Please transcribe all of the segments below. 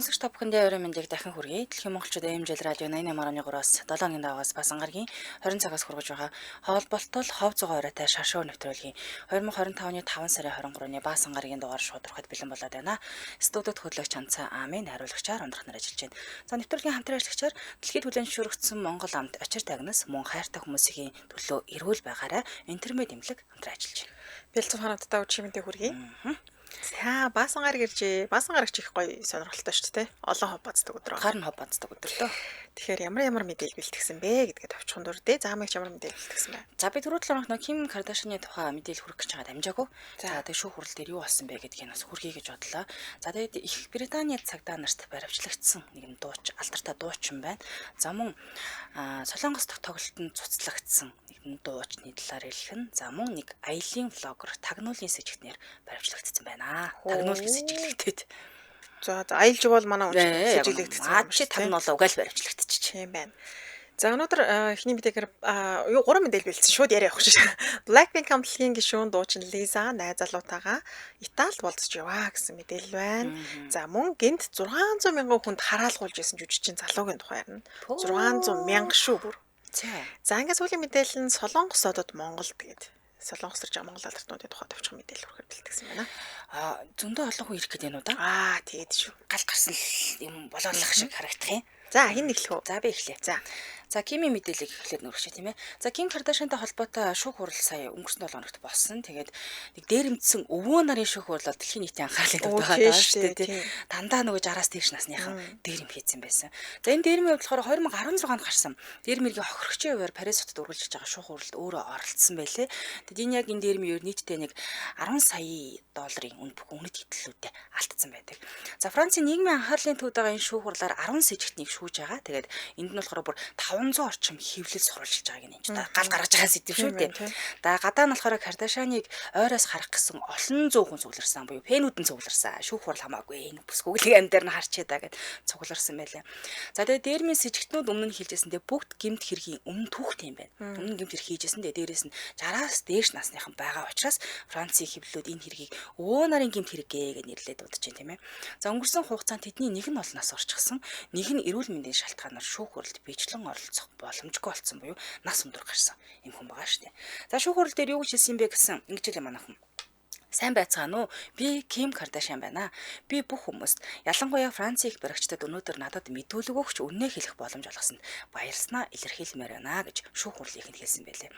Сонсогч та бүхэндээ орой мэндийг дахин хүргэе. Дэлхийн монголчууд AM-жил радио 88.3-аас 7-ны даваас бас ангаргийн 20 цагаас хүргэж байгаа хоолболтол хов зугаа оройтой шаршуу нэвтрүүлгийн 2025 оны 5 сарын 23-ны бас ангаргийн дугаар шудархад бэлэн болоод байна. Студид хөтлөгч Анцаа Амин хариулагчаар ундрах нар ажиллаж байна. За нэвтрүүлгийн хамтран ажиллагчаар дэлхийд хүлээн зөвшөөрөгдсөн Монгол амт очир тагнас мөн хайртай хүмүүсийн төлөө эрүүл байгаараа интернет эмнэлэг хамтран ажиллаж байна. Бэлцэн ханадтай чимэнтэй хүргэе. За баасан гар гэржээ. Баасан гарагч их гоё сонирхолтой шүү дээ. Олон хов бацдаг өдөр байна. Гар нь хов бацдаг өдөр лөө. Тэгэхээр ямар мэдээлэл бэлтгэсэн бэ гэдгээ товчхон дурдээ. За мэгч ямар мэдээлэл бэлтгэсэн бэ? За би түрүү 7 хоног Ким Кардашины тухай мэдээлэл хүргэх гэж байгаа дамжаагүй. За тэгээ шүүх хурал дээр юу болсон бэ гэдгийг бас хүргэе гэж бодлоо. За тэгээд Их Британий цагдаа нарт баривчлагдсан нэгэн дууч алдартай дуучин байна. За мөн Солонгос дахь тоглолтод цуцлагдсан нэгэн дуучны талаар хэлэх нь. За мөн нэг аялын влогер тагнуулын сэжигтнэр баривчлагдсан байна. Тагнуул гэж сэжиглэгдээд. За аялж бол манай үнэ сэжиглэгдсэн юм. Чи тагнуулаа угаал баривчлагдчих. Тийм байна. За өнөөдөр эхний мэдээгээр 3 мэдээлэл бэлдсэн шууд яриа явах шээ. Blackpink хамтлагийн гишүүн дуучин Лиза найз залуутаагаа Италид болцож яваа гэсэн мэдээлэл байна. За мөн гинт 600 мянган хүнд хараалгуулж исэн жүжигчин залуугийн тухай ярина. 600 мянга шүү бүр. За ингээд сүүлийн мэдээлэл нь Солонгос одод Монголд тэгээд Солонгос руу Монгол алдарнуудын тухай товчхон мэдээлэл хүргэж бэлтгэсэн байна. Зөндөө олон хүн ирэх гээд байна уу да? Тэгээд шүү. Гал гарсан юм болоолох шиг харагдах юм. За хин эхлэх үү? За би эхлэе. За Кимийн мэдээллийг эхлээд нөргөчөө тийм ээ. За Ким Кардашинтай холбоотой шүүх хурал сая өнгөрсөн 7 хоногт болсон. Тэгээд нэг дээрэмдсэн өвөө нарын шүүх хурал дэлхийн нийтийн анхаарлын төвд байгаа даа шүү дээ тийм. Дандаа нөгөө 60-аас дээш насныхан дээрэм хийцэн байсан. За энэ дээрмийн хувьд болохоор 2016 онд гарсан. Дээрмийн хохирогчийн хувьар Парис хотод үргэлжлэж байгаа шүүх хуралд өөрөө оролцсон байлээ. Тэгэд энэ яг энэ дээрмийн хувьд нийтдээ нэг 10 сая долларын үнэт хэтгэлүүдтэй алдсан байдаг. За Францын нийгмийн анхаарлын төвд байгаа энэ шүүх хуралаар 10 сэжигтнийг шүүж байгаа. Тэгээд энд нь болохоор бүр 500 орчим хөвлөл сурвалжилж байгааг нь энэ гал гаргаж байгаа сэдв шүү дээ. За гадаа нь болохоор Кардашаныг ойроос харах гэсэн олон зуун хүн цугларсан буюу фэнүүдэн цугларсан. Шүүх хурал хамаагүй энэ бүс гүглийг амдаар нь харчээ даа гэд цугларсан байлаа. За тэгээд дээрмийн сэжигтнүүд өмнө нь хэлжсэндээ бүгд гэмт хэргийн өмнө түүхтэй юм байна. Өмнө гэмт хэрэг хийжсэндээ дээрээс нь 60-аас дээш насныхан байгаа учраас Францын хэвлэлүүд энэ хэргийг өвөө нарын гэмт хэрэг гэж нэрлээд удаж байна тийм ээ. За өнгөрсөн хугацаанд тэдний нэг нь олноос орчихсон, нэг нь эрүүл мэндийн шалтгаанаар шүүх хуралд бичлэн оролцох боломжгүй болсон буюу нас өндөр гарсан юм хүн байгаа шүү дээ. За шүүх хурал дээр юу гэж хэлсэн бэ гэсэн ингэж л манайхан. Сайн байцгаана уу? Би Ким Кардашин байна. Би бүх хүмүүст, ялангуяа Францын их баригчдад өнөөдөр надад мэдүүлэг өгч үнэ хэлэх боломж олгосонд баярлснаа илэрхийлмээр байна гэж шүүх хурлын ихэнд хэлсэн байлээ.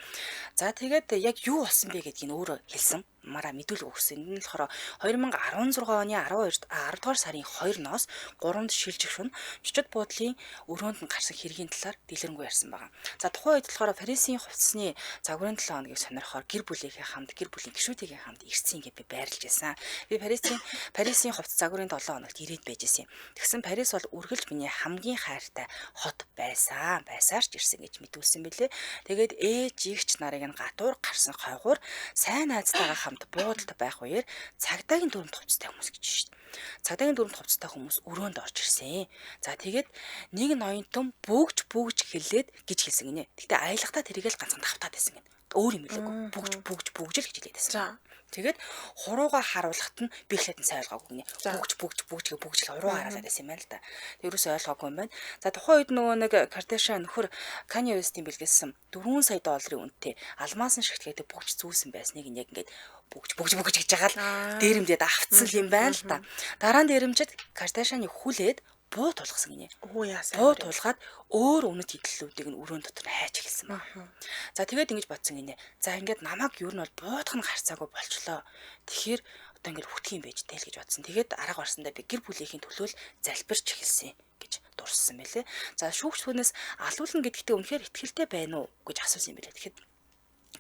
За тэгээд яг юу болсон бэ гэдгийг өөрөө хэлсэн. Мараа мэдүүлэг өгсөн. Энэ нь болохоор 2016 оны 10 дугаар сарын 2-ноос 3-нд шилжих шөнө чичид буудлын өрөөнд нь гарсан хэргийн талаар дэлгэрэнгүй ярьсан байгаа. За тухайн үед болохоор Парисын хувцсны загварын 7 хоногийг сонирхоор гэр бүлийнхээ хамт гэр бүлийн гишүүдийн хамт ирсэн гэж би байрлаж байсан. Би Парисын хувцс загварын 7 хоногт ирээд байж исэн. Тэгсэн Парис бол үргэлж миний хамгийн хайртай хот байсан. Байсаар ч ирсэн гэж мэдүүлсэн бэлээ. Тэгээд ээж игч нарыг нь гатуур гарсан хойгуур сайн найзтайгаа хамт буудалд байх үеэр цагдаагийн дүрмд хувцастай хүмүүс гэж шүү дээ. Цагдаагийн дүрмд хувцастай хүмүүс өрөөнд орж ирсэн. За тэгээд нэг ноёнтон бүгж хэлээд гэж хэлсэн гинэ. Гэтэ аялахтаа тэрийгэл ганцхан тавтаад байсан гинэ. Өөр юм хэлээгүй. Бүгж л гэж хэлээд байсан. Тэгээд хурууга харуулхад нь би ихлэдэн сайн ойлгоогүй гинэ. Бүгж л хуруу хараалаад байсан юм байна л да. Тэрөөсөө ойлгоогүй юм байна. За тухайн үед нөгөө нэг Кардашин нөхөр Kanye West-ийн бэлгэлсэн 4 сая долларын үнэтэй алмаасан шигтгээтэй бүгж зүүсэн байсныг яг ингээд бүгж гэж байгаа л дээрэмдээд авцсан юм байна л да. Дараа нь дээрэмжид Кардашины хүлээд буу тулгасан гинэ. Буу тулгаад өөр үнэт хитлэлүүдийг нь өрөөнд дотор хайж эхэлсэн байна. За тэгээд ингэж бодсон гинэ. За ингээд намайг юу нь бол буудах нь харцаагүй болчлоо. Тэгэхээр одоо ингээд хүтгий юм байж тэл гэж бодсон. Тэгээд арга барсандаа би гэр бүлийнхээ төлөөл залбирч эхэлсэн гэж дурссан байлээ. За шүүгч хүнээс алуулна гэдэгтээ үнэхээр ихтгэлтэй байна уу гэж асуусан юм байлээ. Тэгэхэд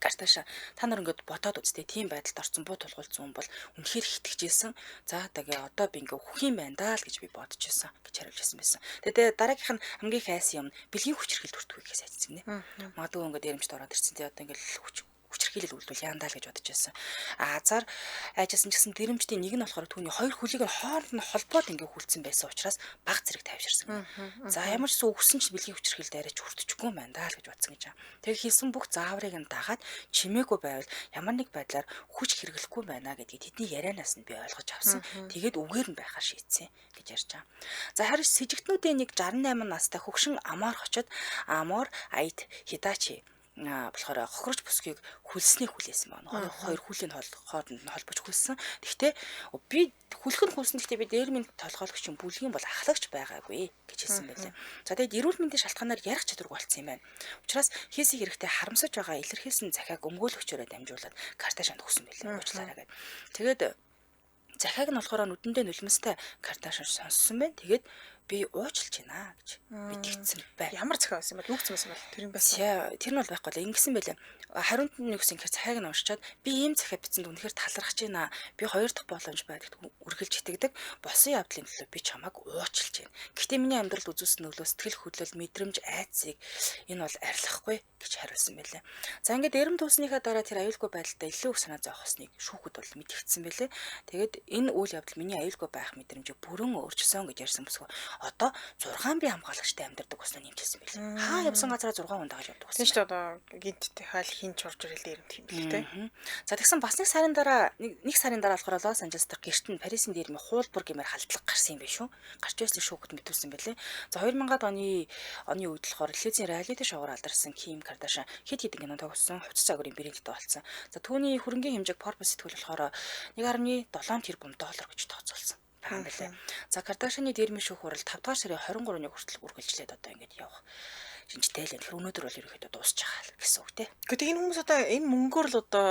Кардашин та нар ингээд бодоод үзтээ тийм байдалд орсон буу тулгуулсан хүн бол үнэхээр итгэжсэн. За тэгээ одоо би ингээд өгөх юм байна даа л гэж би бодож байсан гэж хариулж байсан байсан. Тэгээ дараагийнх нь хамгийн хайсан юм бэлгийн хүчрхэл төртгөх гэхээс айцсан гинэ. Магадгүй ингээд дээрэмжт ороод ирсэн. Тэгээ одоо ингээд хүчрхэл бэрхшээлэл үлдвэл яандаа л гэж бодож байсан. Азар айжсэн ч гэсэн дэрэмжтийн нэг нь болохоор түүний хоёр хөлийг нь хооронд нь холбоод ингээ хүлцэн байсан учраас баг зэрэг тайвширсан. За ямар ч үгсэн ч бэлгийн хүчрхийлд арайч хүртчихгүй юм байна даа л гэж бодсон гэж. Тэгээ хийсэн бүх зааврыг нь дагаад чимээгүй байвал ямар нэг байдлаар хүч хэрэглэхгүй байна гэдгийг тэдний ярианаас нь би ойлгож авсан. Тэгээд үгээр нь байхаар шийдсэн гэж ярьж байгаа. За харин сэжигтнүүдийн нэг 68 настай хөгшин Амор очоод Амор Аид Хидачи болохоор хохирож бүсгийг хүлснээ хүлээсэн байна. Хоёр хүлийн хооронд нь холбож хүлсэн. Гэхдээ би хүлхэн хүлсэн гэхдээ би дээр минь толгойлогч юм бүлгийн бол ахлагч байгаагүй гэж хэлсэн байлээ. За тэгээд эрүүл мэндийн шалтгаанаар ярих чадваргүй болсон юм байна. Учираас хийсэх хэрэгтэй харамсаж байгаа илэрхийлсэн захиаг өмгөөлөгчөөрөө дамжуулаад Кардашианд өгсөн байлээ. Уучлаарай гэдэг. Тэгээд захиаг нь болохоор нүдэндээ нулимстай Кардашиан сонссон байна. Тэгээд би уучлж байна гэж битгийцсэн бай. Ямар захиа байсан бэ? Юу гэсэн байсан бэ? Тэр юм байсан. Тэр нь бол байхгүй л ингэсэн байлаа. Хариунд нь юу гэсэн гэхээр захиаг нь уншичаад би ийм захиа бичсэнд үнэхээр талархаж байна. Би хоёр дахь боломж байдаг үргэлж итгэдэг. Босон явдлын төлөө би чамайг уучлж байна. Гэхдээ миний амьдралд үзүүлсэн нөлөө сэтгэл хөдлөл мэдрэмж айцыг энэ бол арилгахгүй гэж хариулсан байлаа. За ингээд эрэм туусныхаа дараа тэр аюулгүй байдалтай илүү их санаа зовох хосныг шүүхэд бол мэдгдсэн байлаа. Тэгээд энэ үйл явдал миний аюулгүй байх мэдрэмжийг бүрэн өөрчилсөн гэж ярьсан бүсгүй. Одоо 6 бие хамгаалагчтай амьдардаг болсноо нэмчихсэн байлээ. Хаа явсан газараа 6 хүн дагаж явдаг болсон. Тийм шүү дээ. Одоо гинттэй хайл хин чурж ирэл дээр юм тийм л дээ. За тэгсэн бас нэг сарын дараа болохоор Лос Анжелес дахь гэрт нь Парисын дээрми хуулбар гэмээр халдлага гарсан юм биш үү? Гарч байсан шүүхэд мэдүүлсэн байлээ. За 2000-ад оны үед болохоор телевизийн реалити шоугаар алдарсан Ким Кардашиан хэд хэдэн кино тогтсон, хувцас загварын брэндтэй болсон. За түүний хөрөнгийн хэмжээг Forbes сэтгүүл болохоор 1.7 тэрбум доллар гэж тооцоолсон. Таан байлаа. За Кардашианы дэрмийн шүүх хурал 5 дугаар сарын 23-ны хүртэл үргэлжлээд одоо ингэж явах шинжтэй л. Тэгэхээр өнөөдөр бол ерөөхдөө дуусч байгаа л гэсэн үг тий. Гэхдээ энэ хүмүүс одоо энэ мөнгөөр л одоо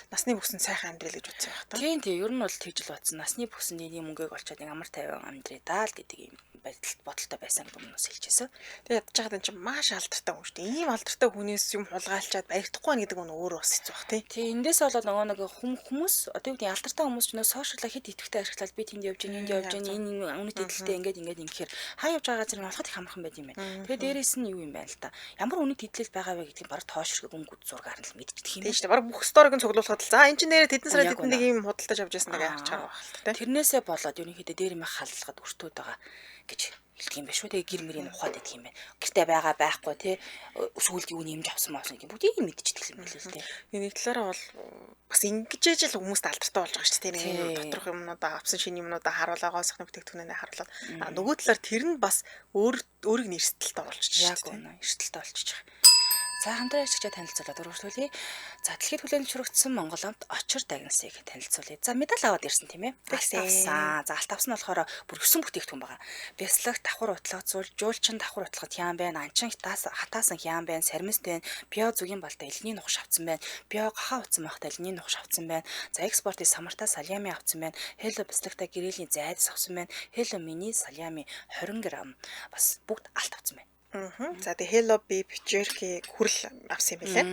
насны бүхэн сайхан амьдрал гэж бодсон байх та. Тийм ер нь бол тэгж л бодсон. Насны бүхсэнд энэ мөнгөийг олчоод амар тайван амьдрий даа л гэдэг юм бодолтой байсан гэдэг хүмүүс хэлжсэн. Тэгээ ядж байгаад энэ чинь маш алдартай хүн шүү дээ. Ийм алдартай хүнээс юм хулгайлчаад баригдахгүй байна гэдэг нь өөрөө бас хэцүү бах тий. Тийм эндээс болоод нөгөө нэг хүмүүс одоо юу гэдэг алдартай хүмүүс ч нөө сошиалаа хэд идэвхтэй ашиглаад би тэнд явж гин энд явж гин энэ үнэт эдэлтэй ингээд ингэхээр хаа явж байгаа зэрэг болоход их амархан байд юм байна. Тэгээ дээрээс нь юу юм байна л та. Ямар үнэт эдлэл байгаа вэ гэдгийг баг тоошрог өнгөд зургаар нь л мэдчихдэг юм. Тийм шүү дээ. Баг бүх сториг нь цуглуулхад л за энэ чинь нэрээ тэдэн сард тэдэн нэг юм худалдаж авч яасан нэг яах чарга байх л та. Тэрнээсээ болоод ерөнхийдөө дээр юм халдлагад өртөөд байгаа гэж хэлдэг юм байна шүү. Тэгээ гэр мөрийн ухаад идэх юм байна. Гэртээ байгаа байхгүй тий. Сүүлдээ юу нэмж авсан маасан гэдэг бүгдийг мэдчихдэг юм билээ л тий. Нэг талаараа бол бас ингэж л хүмүүст алдартай болж байгаа шүү дээ. Нэг доторх юмнуудаа авсан шинэ юмнуудаа харуулгаа сахны бүтээгдэхүүнээ харуулаад нөгөө талаар тэр нь бас өөрийг нэрсэлтэлтэй болчихж байгаа шүү дээ. Эрсдэлтэй болчихж байгаа. За хамтран ажиллаж танилцуулаад өргөжлүүлье. За дэлхийд хүлээн зөвшөөрөгдсөн Монгол амт очир дагнасыг танилцуулъя. За медаль аваад ирсэн тийм ээ. Алт авсан нь болохоор бүр 9 бүтээгдэхүүн байгаа. Бясалгах, давхар утлага зуул, жуулчин давхар утлагт хяан байна, анчин хатаасан хяан байна, сармист байна, био зүгийн балтай элний нухаш авсан байна, био гахаа утсан махтай элний нухаш авсан байна. За экспортын самартаа салями авсан байна, хело бясалгахтай гэрээлийн зайдас авсан байна, хело мини салями 20 г бас бүгд алт авсан байна. За тэгээ Hello Beef Jerky хүрэл авсан юм билээ.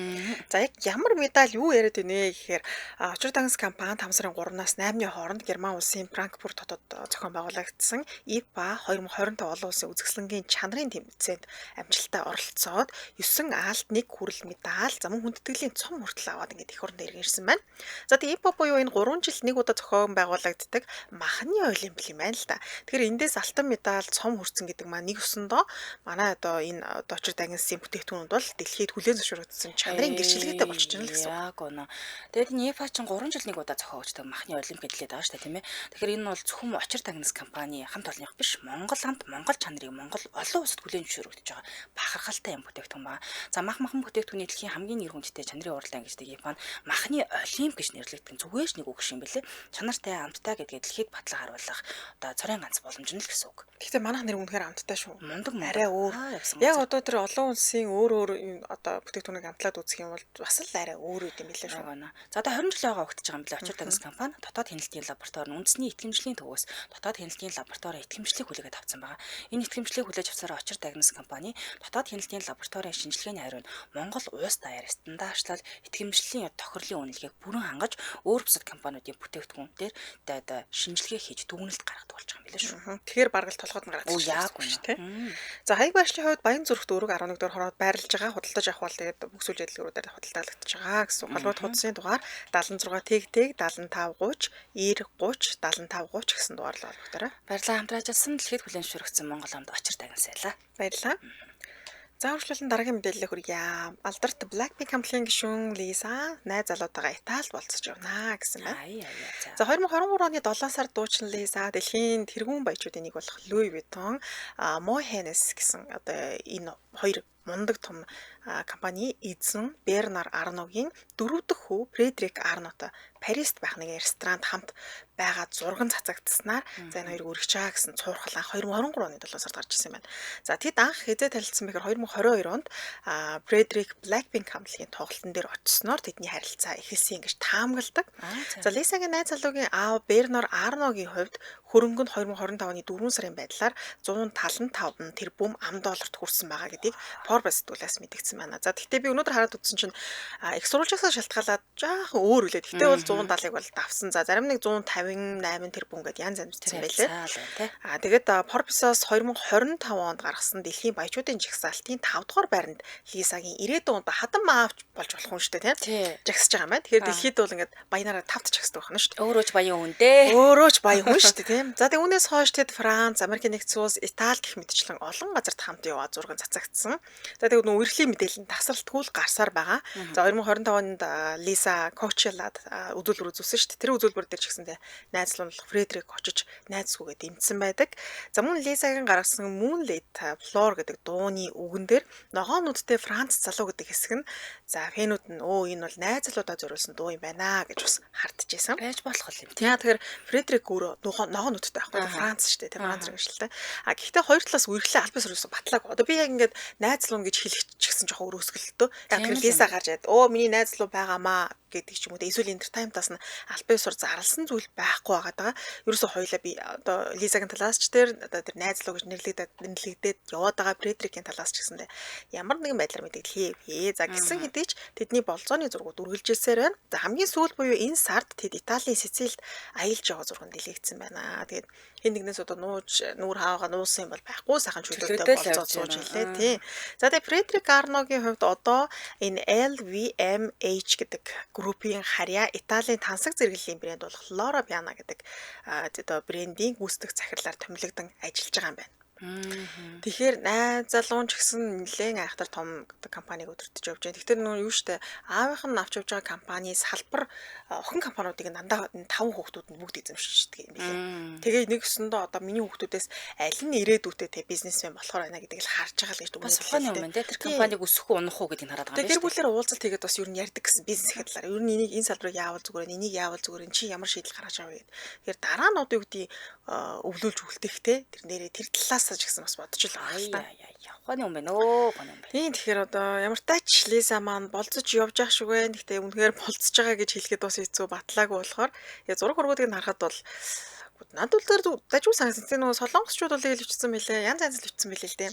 За яг ямар медаль юу яриад байна гэхээр Очир дагнас компани 5 сарын 3-наас 8-ны хооронд Герман улсын Франкфурт хотод зохион байгуулагдсан IPA 2025 олон улсын үзэсгэлэнгийн чанарын тэмцээнд амжилттай оролцоод 9 алт 1 хүрэл медаль зам хүндэтгэлийн цом хүртэл аваад ингээд их оронд ирсэн байна. За тэгээ IPA буюу энэ 3 жил нэг удаа зохион байгуулагддаг махны олимпиад юм байна л да. Тэгэхээр эндээс алтан медаль цом хүрсэн гэдэг маань нэг өсөндөө манай энэ Очир дагнасын бүтээгдэхүүнүүд бол дэлхийд хүлээн зөвшөөрөгдсөн чанарын гэрчлэгээтэй болчихж байна л гэсэн. Яг үнэ. Тэгээд энэ IPA чинь 3 жил нэг удаа зохиогддог махны олимпиад хэлээд байгаа шүү дээ тийм ээ. Тэгэхээр энэ бол зөвхөн Очир дагнас компани хамт олонных биш. Монгол хамт Монгол чанарыг Монгол олон улсад хүлээн зөвшөөрөгдөж байгаа бахархалтай юм бүтээгдэхүүн ба. За махан бүтээгдэхүүний дэлхийн хамгийн нэр хүндтэй чанарын уралдаан гэждэг IPA нь махны олимп гэж нэрлэгдэх зүгээр нэг үг шиг юм бэлээ. Чанартай амттай гэдгээ дэлхийд батлан харуулах одоо цорын ганц боломж нь л гэсэн үг. Гэхдээ манайх нэр үнэхээр амттай шүү. Мундаг арай өөр. Яг одоо тэр олон улсын өөр одоо бүтээгдэхүүнийг амтлаад үзэх юм бол бас л арай өөр үт юм билээ шүү. За одоо 20 жил байгаа өгдөж байгаа юм билээ. Очир дагнас компани дотоод хяналтын лаборатори нь үндэсний итгэмжлийн төвөөс дотоод хяналтын лаборатори итгэмжлэг хүлээгээд авсан байгаа. Энэ итгэмжлэг хүлээж авсараа Очир дагнас компани дотоод хяналтын лабораторийн шинжилгээний хариу нь Монгол улс даяар стандартчлал итгэмжлэлийн тохирлын үнэлгээг бүрэн хангаж өөр бусад компаниудын бүтээгдэхүүн дээр одоо шинжилгээ хийж дүгнэлт гаргадаг болж байгаа юм билээ шүү. Тэгэхээр бараг л толгойд нь гаргадаг шүү дээ. За хаяг байршлын хувьд Баянзүрхт өрөг 11 дугаар хороод байрлаж байгаа худалдаж авах бол тэгээд бүх зүйл дэлгүүрүүдээр худалдаалагдаж байгаа гэсэн. Холбоот хуудасны дугаар 76 тэг 75 30 90 30 75 30 гэсэн дугаар л олготорой. Баярлалаа хамтран ажилласан дэлхийд хүлээн зөвшөөрөгдсөн Монгол амд очир тагнасайлаа. Баярлалаа. За үргэлжлүүлэн дараагийн мэдээлэлээ хүргье. Алдарт Blackpink хамтлагийн гишүүн Лиза найз залуутайгаа Италид болцож явна гэсэн байна. За 2023 оны 7 сард дуучин Лиза дэлхийн тэргүүн баячуудын нэг болох Louis Vuitton, Mohennes гэсэн одоо энэ хоёр мундаг том компани эзэн Бернар Арногийн дөрөв дэх хүү Фредерик Арнотой Парист байх нэг ресторанд хамт байгаа зурган цацагдсанаар за энэ хоёр өргөж байгаа гэсэн цуурхал анх 2023 оны 7 сард гарч ирсэн байна. За тэд анх хэзээ танилцсан бэхээр 2022 онд Фредерик Blackpink хамтлагийн тоглолтын дээр очисноор тэдний харилцаа эхэлсэн гэж таамагладаг. За Лисагийн найз залуугийн аав Бернар Арногийн хувьд хөрөнгө нь 2025 оны 4 сарын байдлаар 175 тэрбум $. Хүрсэн байгаа гэдгийг Forbes сэтгүүлээс мэдгдсэн байна. За тэгтээ би өнөөдөр хараад үзсэн чинь их сурвалжаас шалтгаалаад жаахан өөр үлээ. Тэгтээ бол 170-ыг бол давсан. За зарим нэг 158 тэрбум гэдээ янз янз бичсэн байлээ. Тэгээд Forbes-оос 2025 онд гаргасан дэлхийн баячуудын жагсаалтын 5 дугаар байранд Лисагийн 90 онд хатан маавч болж болох юм шүү дээ, тийм. Жагсаж байгаа юм байна. Тэгэхээр дэлхийд бол ингээд баянаараа 5-т жагсдаг байна шүү дээ. Өөрөө ч баян хүн дээ. Өөрөө ч баян хүн шүү дээ, тийм. За тэгээд үүнээс хойш тэд Франц, Америкийн нэгдсэн улс, Итали гэх мэтчлэн олон газарт хамт яваа зураг цацагдсан. За тэгээд нөө үерхлийн мэдээлэл нь тасралтгүй л гарсаар байгаа. За 2025 онд Лиса Coachella үзүүлбэр үзүүлсэн шүү дээ. Тэр үзүүлбэр дээр ч гэсэндээ найзлуулах Фредерик очиж найз сүгээ дэмжсэн байдаг. За мөн Лисагийн гаргасан Moonlit Floor гэдэг дууны үгэн дээр ногоонуудтай Франц залуу гэдэг хэсэг нь за фэнүүд нь энэ бол найзлуудаа зориулсан дуу юм байна гэж бас хардж байсан. Байж болох юм. Тэгэхээр Фредерик өөрөө ногоонуудтай байхгүй Франц шүү дээ. Тэр Франц гэрчлээ. Гэхдээ хоёр талаас үерхлээ албан ёсоор батлааг. Одоо би яг ингээд найзлуун гэж хэлэх ч гэсэн жоох өрөөсгөлтөө. Яг тэр Лиса гарч яад миний найзлуу байгаамаа гэдэг ч юм уу. Эсвэл entertainment-аас нь албан ёсоор зарласан зүйл байхгүй байгаа. Ерөөсөө хоёлаа би одоо Лисагийн талаас ч тэр найзлуу гэж нэрлэгдээд яваад байгаа Фредерикийн талаас ч гэсэндээ ямар нэгэн байдлаар мэдээлэл хийе. За гисэн хэдий ч тэдний болзооны зургууд үргэлжилсээр байна. За хамгийн сүүл буюу энэ сард тэд Италийн Сицилид аялж байгаа зураг дэлгээгдсэн байна. Тэгээд хэн нэгнээс одоо нүүр хаагаа нуусан юм бол байхгүй сайхан чөлөөтэй болзоо сууж хэлээ тий. За тэгээд Фредерик Арногийн хувьд одоо энэ LVMH гэдэг группийн харьяа Италийн тансаг зэрэглэлийн брэнд болох Loro Piana гэдэг одоо брендийн гүйцэтгэх захирлаар томилогдсон ажиллаж байгаа юм байна. Тэгэхээр найз залуун ч гэсэн нэлээд айхтар том компаниг өдөртөж явж байна. Тэгэхээр нөө юу штэ аавынх нь авч явж байгаа компани салбар охин компаниудыг дандаа 5 хүүхдүүд нь бүгд эзэмшиж байгаа юм билээ. Тэгээ нэгсэндээ одоо миний хүүхдүүдээс аль нь ирээдүйтэй те бизнесмен болохоор байна гэдгийг л харж байгаа л гэж дүгнэлт бас ухааны юм байна те. Тэр компаниг өсөх үү унах уу гэдгийг хараад байгаа юм шүү. Тэр бүлээр уулзалт хийгээд бас юу н ярьдаг гэсэн бизнес хэдлаар. Юу н энийг энэ салбарыг яавал зүгээр энийг яавал зүгээр чи ямар шийдэл гаргаж авъя гэд. Тэгэхээр дараа нь одоо юу гэдэг өвлүүлж үлдэхтэй тэр нэрээ тэр талаас ч гэсэн бас бодож л байгаа л та. Ухааны юм байна өө. Ухааны юм байна. Тийм тэгэхээр одоо ямар тач Лиса маань болцож явж ах шиг байна. Гэхдээ үнэхээр болцож байгаа гэж хэлэхэд бас хэцүү батлаагүй болохоор зураг хургуудыг харахад бол надад бол дажгүй санагдсан. Тэр нөгөө солонгосчууд бол илвчсэн мэлээ. Янз янз илвчсэн мэлээ л дээ.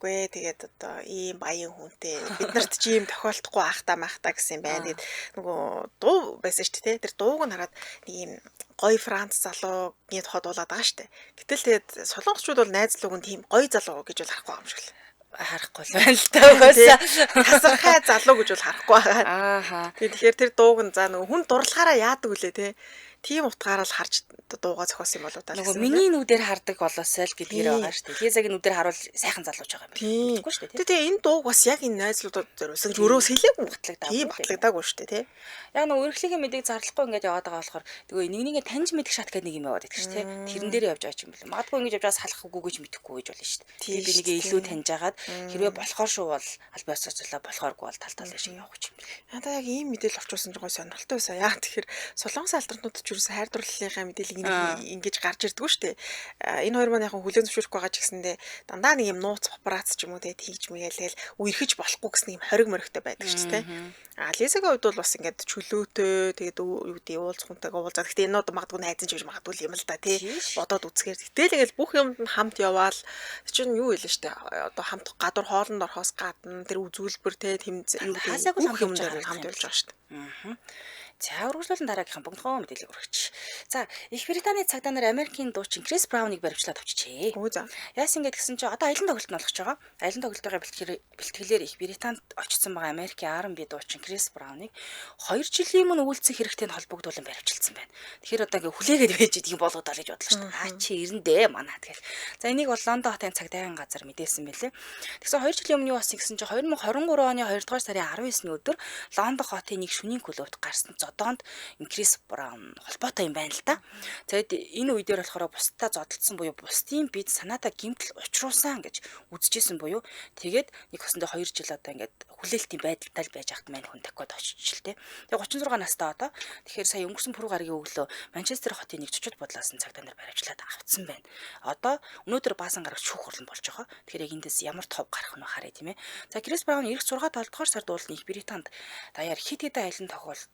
Үгүй ээ тэгээд одоо ийм баян хүнтэй бид нарт ч ийм тохиолдохгүй ахтаа махтаа гэсэн юм байна. Тэгээд нөгөө дуу байсан шүү дээ. Тэр дууг нь хараад нэг ийм гоё Франц залуугийн тухайд дуулаад байгаа шүү дээ. Гэтэл тэгээд солонгосчууд бол найзлууг нь тийм гоё залуу гэж бол харахгүй юм шиг л. Харахгүй л байна л та угаасаа тасархай залуу гэж бол харахгүй байгаа. Ааха. Тэгэхээр тэр дууг нь за нөгөө хүн дурлахаараа яадаг үлээ те. Тийм утгаараа л харж дуугаа зохиосон юм болоо та. Нөгөө миний нүдээр хардаг болоосай л гэдгээр байгаа шүү дээ. Лизагийн нүдээр харуул сайхан залууж байгаа юм байна. Тэгэхгүй шүү дээ. Тэгээ энэ дууг бас яг энэ найзлуудад зориулсан гэж өрөөс хэлээгүй батлагдаагүй. Тийм батлагдаагүй шүү дээ, тий. Яг нөгөө өөрчлөгийн мэдээг зарлахгүй ингээд яваад байгаа болохоор тэгээ нэг таньж мэдэх шат гэдэг нэг юм яваад байдаг шүү дээ. Тэрэн дээр явж байгаа юм бэл. Магадгүй ингэж явж байгаа салахгүй гэж мэдэхгүй гэж болно шүү дээ. Тэгээ би нэгэ илүү таньж агаад хэрвээ болохоор шүү бол аль байсаацлаа болохооргүй бол тал талаа шиг явах юм бэл. Надаа яг ийм мэдээлэл авчруулсан ч гой сонирхолтой байсан. Яг тэгэхээр солонгос алдарнууд ч юусэн хайр дурлалынхаа мэдээллийг ингэж гарч ирдгүү шүү дээ. Энэ хоёр маань яг хүлэн зөвшөөрөх байгаа ч гэсэндээ дандаа нэг юм нууц папарац ч юм уу тэгж мэгээлгээл үерхэж болохгүй гэсэн юм хориг моригтой байдаг шүү дээ. Лизагийн хувьд бол бас ингээд чөлөөтэй тэгээд юу гэдэг уулзах хүнтэйгээ уулзаад. Гэхдээ энэ одоо магадгүй найзан ч гэж магадгүй юм л да тий. Бодоод үзэхээр гэтэл ингээл бүх юмд нь хамт яваал чинь юу хэлээ шүү дээ. Одоо хамт гадуур хоолнд орохоос гадна тэр үзүүлбэр тий тэм юу гэдэг бүх юм дээр хамт явж байгаа шүү дээ. За үргэлжлүүлэн дараагийнхаа богино мэдээлэл өргөч. За Их Британий цагдаа нар Америкийн дуучин Крис Брауныг баривчлаад авчижээ. Өө за. Яасан ингэж гэсэн чинь одоо аялын тоглолт нь болох ч байгаа. Аялын тоглолтын бэлтгэлээр Их Британд очсон байгаа Америкийн R&B дуучин Крис Брауныг 2 жилийн өмнө үйлцэн хэрэгтэй холбогдуулан баривчилсан байна. Тэгэхээр одоо ингээ хүлээгээд байж идэх болгоод л гэж бодлоо шүү дээ. Чи ирэндээ манаа тэгэл. За энийг бол Лондон хотын цагдаагийн газар мэдээсэн байлээ. Тэгсэн 2 жилийн өмнө юу болсон гэсэн чинь 2023 оны 2 дугаар сарын 19-ний өдөр Лондон хотын нэг шөнийн клубт гарсан зодоонд Крис Браун холбоотой юм байна л да. За энэ үе дээр болохоор бусдаа зодтолсон буюу бусдын бид санаатаа гэмтэл учруулсан гэж үзэжсэн буюу тэгээд нэг хосондоо 2 жил одоо ингээд хүлээлтийн байдалтай л байж ахт мань хүн такод очиж л те. Тэгээ 36 настай одоо тэгэхээр сая өнгөрсөн пүрэв гарагийн өглөө Манчестер хотын нэг цочод бодлоос цагдаа нар баривчлаад авцсан байна. Одоо өнөөдөр баасан гарагч шүүх хурлан болж байгаа. Тэгэхээр яг эндээс ямар тов гарах нь харъя тийм ээ. За Крис Браун эх 6 7 дугаар сард уулын Их Британд даяар хит хэдэн аялын тоглолт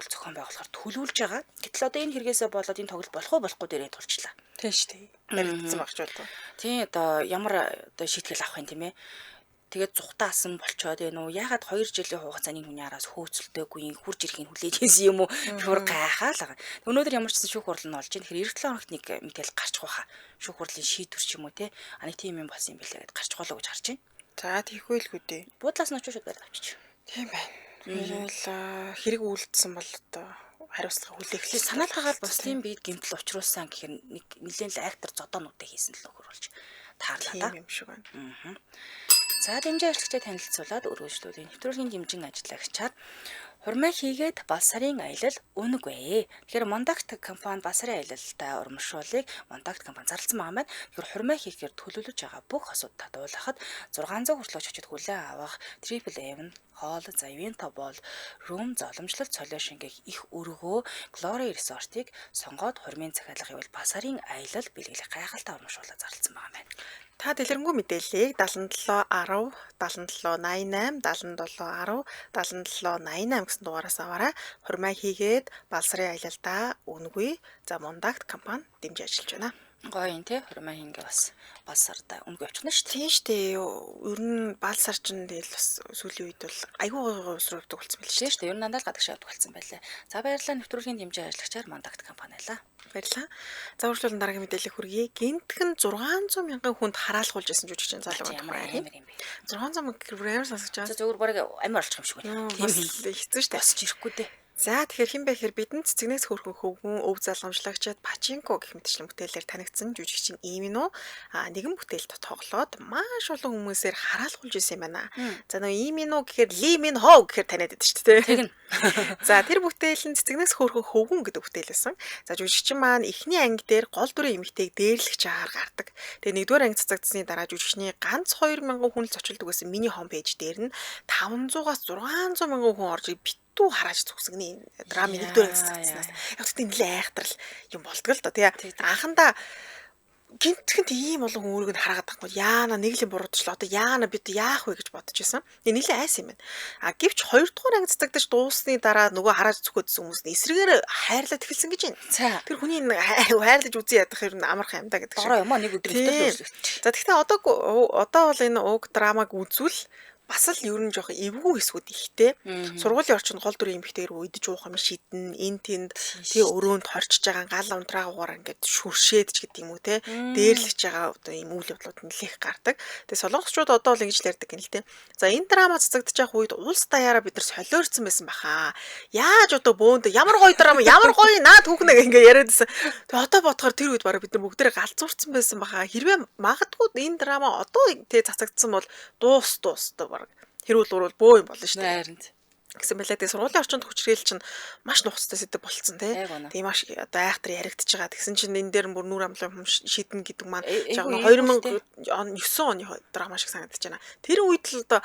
зохион байгуулахаар төлөвлөж байгаа. Гэтэл одоо энэ хэрэгээсээ болоод энэ тоглолт болох уу болохгүй дээрээ тулчлаа. Тийм шүү дээ. Баригдсан багч болов. Тийм одоо ямар одоо шийтгэл авах юм тийм ээ. Тэгээд зүхтаасан болчоод байна уу? Ягаад 2 жилийн хугацааны хүний араас хөөцөлдөөгүй хурж ирэхийг хүлээж хийсэн юм уу? Бүр гайхаал. Өнөөдөр ямар ч гэсэн шүүх хурал нь болж байна. Тэгэхээр 97 хоногт нэг мэдээл гарч хууха. Шүүх хурлын шийдвэр ч юм уу те. Нэг тийм юм болсон юм билээ гэд гарч хоолоо гэж харж байна. За тийхүү л үү дээ. Буудлаас нь очиж шууд барьж авчиж. Тийм байна. Тэгэл хэрэг үйлдэлсэн бол одоо хариуцлага хүлээх санаатаагаар бусдын биед гэмтэл учруулсан гэхээр нэг нэлээд л актер зодоонуудыг хийсэн л хөрвүүлж таарлаа юм шиг байна. За дэмжээ ажигчдад танилцуулаад өргөжлүүлээ. Нэвтрүүлгийн дэмжин ажиллагчаар хурмаа хийгээд Балсарын аялал үнэгүй. Тэгэхээр Мондакт компани Балсарын аялалтай урамшуулыг Мондакт компани зарласан байгаа маань. Тэгэхээр хурмаа хийхээр төлөвлөж байгаа бүх асуудлаа дуулахад 600 хүртэл очиж хүлээн авах Triple M хоол за ивента бол рум зооломжлолт солиошин гэх их өргөө Glory Resort-ыг сонгоод хурмын захиалгыг бол Балсарын аялал бэлгэлэх гайхалтай урамшуулаа зарласан байгаа байна. Та дэлгэрэнгүй мэдээллийг 77 10 77 88 77 10 77 88 гэсэн дугаараас аваарай. Хурмаа хийгээд Балсарын аялалдаа үнэгүй. За Мондакт компани дэмжиж ажиллаж байна. Гоё юм тий хурмаа хийнгээ бас Балсарда үнэгүй очихно шүү дээ. Тийм шүү дээ. Ер нь Балсар ч тэгэл бас сүүлийн үед бол айгүй гоё усруу явдаг болсон байл шүү дээ. Ер нь дандаа л гадагш явдаг болсон байлаа. За баярлалаа нэвтрүүлгийн дэмжээ ажиллагчаар Мондакт компани байлаа. Баярлалаа. За үргэлжлүүлэн дараагийн мэдээлэл хүргэе. Гинтхэн 600 мянган хүнд хараалгуулж исэн жүжигчин залуу байна. 600 мянга ямар сонсож байгаа. Зөвхөн бараг амар олчих юм шиг байна. Тийм хэцүү шүү дээ. Босч ирэхгүй дээ. За тэгэхээр хэн бэ гэхээр бидэнд цэцэгнээс хөөрхөн хөвгөн өв залгамжлагчид Пачинко гэх мэтчлэн бүтээлээр танигдсан жүжигчин Имино нэгэн бүтээлд тоглоод маш олон хүмүүсээр хараалгуулж исэн юм байна. За нөгөө Имино гэхээр Лимин Хоо гэхээр таниад байдаг шүү дээ. Тэгнь. За тэр бүтээл нь цэцэгнээс хөөрхөн хөвгөн гэдэг бүтээл байсан. За жүжигчин маань эхний анги дээр гол дүрийн эмэгтэйг дээрлэх чагаар гардаг. Тэгээ нэгдүгээр анги цацагдсны дараа жүжигчний ганц 2000 хүн л зочилдог гэсэн миний хом пэйж дээр нь 500-аас 600 мянган хүн орж түү харааж зүгсгний драмын нэгдүгээр цэцэгснээс яг тийм нэлээ айхтрал юм болдгоо л доо тэгээ анхандаа гинтгэнд ийм олон хүн өөрийг нь хараагаад байхгүй яана нэг л буруудчлаа одоо яана бид яах вэ гэж бодож байсан. Тэгээ нэлээ айс юм байна. Гэвч 2 дугаар анги цэцэгдэж дуусны дараа нөгөө харааж зүгөөдсөн хүмүүс нь эсрэгээр хайрлаад эхэлсэн гэж байна. Тэр хүний хайрлаж үзье ядах юм амархан юм да гэдэг шиг. Дороо юм аа нэг өдөр өстөж. За тэгэхээр одоо бол энэ уг драмаг үзвэл бас л ер нь жоох эвгүй хэсгүүд ихтэй. Сургуулийн орчинд гол дүрийн эмэгтэйгээр уйдж уух юм шидэн, эн тэнд тий өрөөнд хорчж байгаа гал унтраагуугаар ингээд шүршээд ч гэдэг юм уу те. Дээрлэж байгаа одоо ийм үйл явдлууд нэлээх гардаг. Тэгээ солонгосчууд одоо л ингэж л ярьдаг юм л те. За энэ драма цацагдж байгаа үед улс даяараа бид нар солиорцсон байсан баха. Яаж одоо бөөнд ямар гоё драма, ямар гоё наад хүүхнэ ингээ яриадсэн. Тэгээ одоо бодохоор тэр үед бараг бид нар бүгдээрээ галзуурцсан байсан баха. Хэрвээ магадгүй энэ драма одоо тий цацагдсан бол дуус хэрүүл урвал бөө юм болно шүү дээ. Харин Гэсэн мэлээ тэгээ сургуулийн орчинд хүчрээл чинь маш нухацтай сэдв болцсон тийм маш одоо айхтар яригдчихэж байгаа. Тэгсэн чинь энэ дээр бүр нүр амлын шидэн гэдэг маань жаахан 2009 оны драма шиг санагдаж байна. Тэр үед л одоо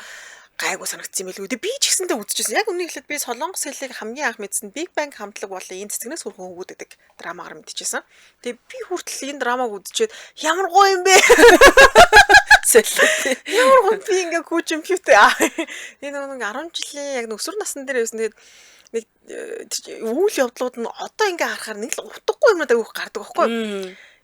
гайгүй санагдсан юм билүү. Би ч гэсэндээ үзчихсэн. Яг өмнө ихлэд би солонгос хэлийг хамгийн анх мэдсэн Big Bang хамтлаг болон энэ цэцгнээс хөрхөн хөвгүүд гэдэг драмагаар мэдчихсэн. Тэгээ би хүртэл энэ драмаг үзчихэд ямар гоё юм бэ? Ямар гоо би ингээ күүч компьютер энэ нэг 10 жилийн яг өсвөр насны дээр байсан. Тэгээд нэг үйл явдлууд нь одоо ингээ харахаар нэг л утгагүй юмнууд авих гардаг байхгүй.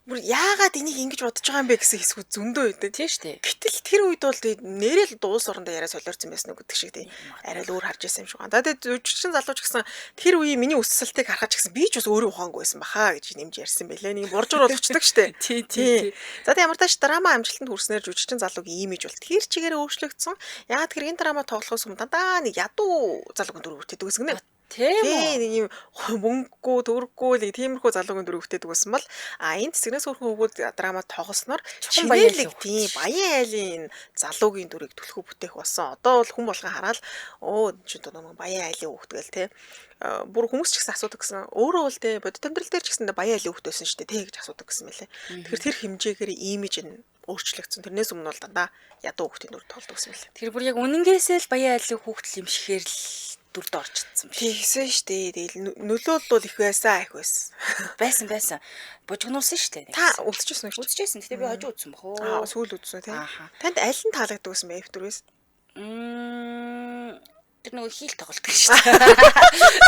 бүр яагаад энийг ингэж бодож байгаа юм бэ гэсэн хэсгүүд зөндөө байдаг. Тийм шүү дээ. Гэтэл тэр үед бол нэрэл дуус орондоо яриа солиорсон байсан уу гэдэг шиг тийм арай л өөр харж байсан юм шиг байна. Тэгээд жүжигчин залууч гэсэн тэр үеийн миний өссөлтийг харахаж гэсэн би ч бас өөрөө ухаангүй байсан баха гэж нэмж ярьсан байлээ. Нэг буржуур болгочдөг штэ. Тий. За тэгээд ямар тааш драма амжилтанд хүрснээр жүжигчин залуугийн имиж бол тэр чигээр өөрчлөгдсөн. Яагаад тэр энэ драма тоглохоос өмнө дандаа нэг ядуу залуугийн дүр хүртээдэг гэсэн гэнэ. Тийм үү. Нэг юм мөнгөгүй төгрөггүй нэг тиймэрхүү залуугийн дүр хүртээдэг байсан бол энэ цэцгнээс өөрхөн хөвгүүд драма тоглосноор чинэлэг тийм баян айлын залуугийн дүрийг түлхүү бүтээх болсон. Одоо бол хүн болгон хараад чи нэг баян айлын хүүхдгээл те бүр хүмүүс ч гэсэн асуудаг гэсэн өөрөө бол те бодит амьдрал дээр ч гэсэн баян айлын хүүхд байсан шүү дээ те гэж асуудаг гэсэн мэлээ. Тэгэхээр тэр хэмжээгээр имиж нь өөрчлөгдсөн. Тэрнээс өмнө бол дандаа ядуу хүүхдийн дүр тоглодог гэсэн мэлээ. Тэр бүр яг үнэнгээсээ л баян айлын хүүхдэл юм шихээр л дүрд орчихсон биш. Тэгсэн шүү дээ. Тэгэл нөлөөлөл бол их байсан, их байсан. Байсан. Бужигнуулсан шүү дээ. Та үзчихсэн үү? Үзчихсэн. Гэтэ би хожуу үзсэн бохоо. Сүүл үзсэн тийм. Танд аль нь таалагддаг байсан бэ F4-өөс? Тэр нөгөө хийл тоглолтог шүү дээ.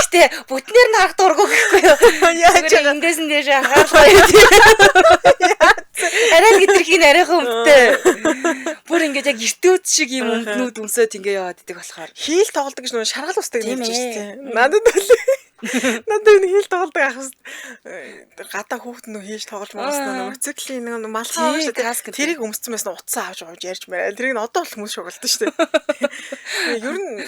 Гэтэ бүтнээр нь харах дурггүй гэхгүй юу? Яаж эндээс нь дээш анхаарах юм. Арай л гитрхийн арайхан өмдтэй. Бүр ингээд яг эртөөд шиг юм өмднүүд өмсөд ингээ яваад идэг болохоор. Хийл тоглолтог гэж нөгөө шаргал устдаг нэмж шүү дээ. Надад нэг хийл тоглолтог ахс гадаа хүүхд нөө хийж тоглож мууснаа нөгөө циклийн нэг малхан шүү дээ. Тэрийг өмссөн байсан утсаа авч ярьж мэрэ. Тэрийг нь одоо бол хүмүүс шугалдаг шүү дээ. Ер нь